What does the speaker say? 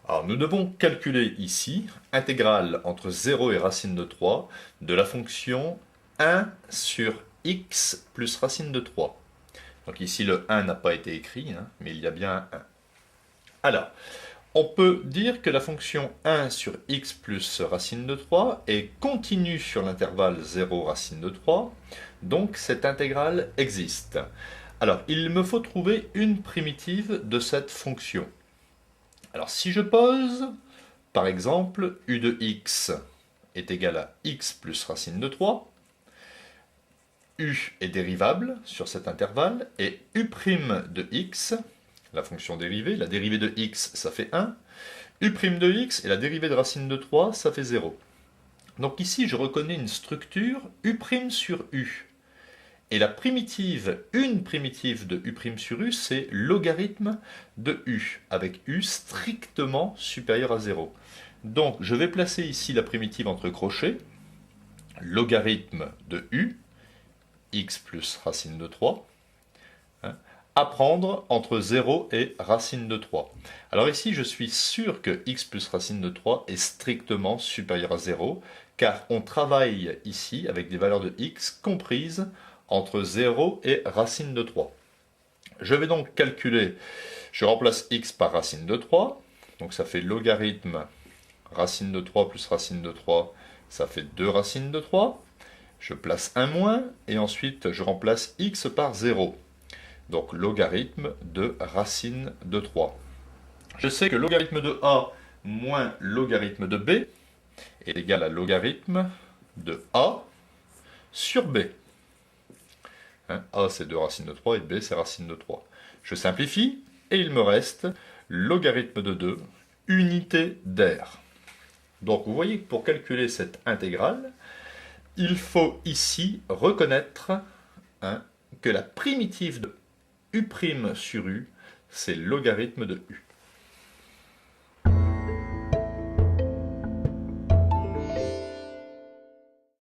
Alors nous devons calculer ici intégrale entre 0 et racine de 3 de la fonction 1 sur x plus racine de 3. Donc ici le 1 n'a pas été écrit, mais il y a bien un 1. Alors, on peut dire que la fonction 1 sur x plus racine de 3 est continue sur l'intervalle 0 racine de 3, donc cette intégrale existe. Alors, il me faut trouver une primitive de cette fonction. Alors, si je pose, par exemple, u de x est égal à x plus racine de 3, u est dérivable sur cet intervalle, et u' de x, la fonction dérivée, la dérivée de x, ça fait 1, u' de x et la dérivée de racine de 3, ça fait 0. Donc ici, je reconnais une structure u' sur u. Et la primitive, une primitive de u' sur u, c'est logarithme de u, avec u strictement supérieur à 0. Donc je vais placer ici la primitive entre crochets, logarithme de u, x plus racine de 3, à prendre entre 0 et racine de 3. Alors ici, je suis sûr que x plus racine de 3 est strictement supérieur à 0, car on travaille ici avec des valeurs de x comprises entre 0 et racine de 3. Je vais donc calculer, je remplace x par racine de 3, donc ça fait logarithme racine de 3 plus racine de 3, ça fait 2 racines de 3. Je place un moins, et ensuite je remplace x par 0. Donc logarithme de racine de 3. Je sais que logarithme de a moins logarithme de b est égal à logarithme de a sur b. A c'est 2 racines de 3 et b c'est racine de 3. Je simplifie et il me reste logarithme de 2 unité d'air. Donc vous voyez que pour calculer cette intégrale, il faut ici reconnaître que la primitive de u' sur u, c'est logarithme de u.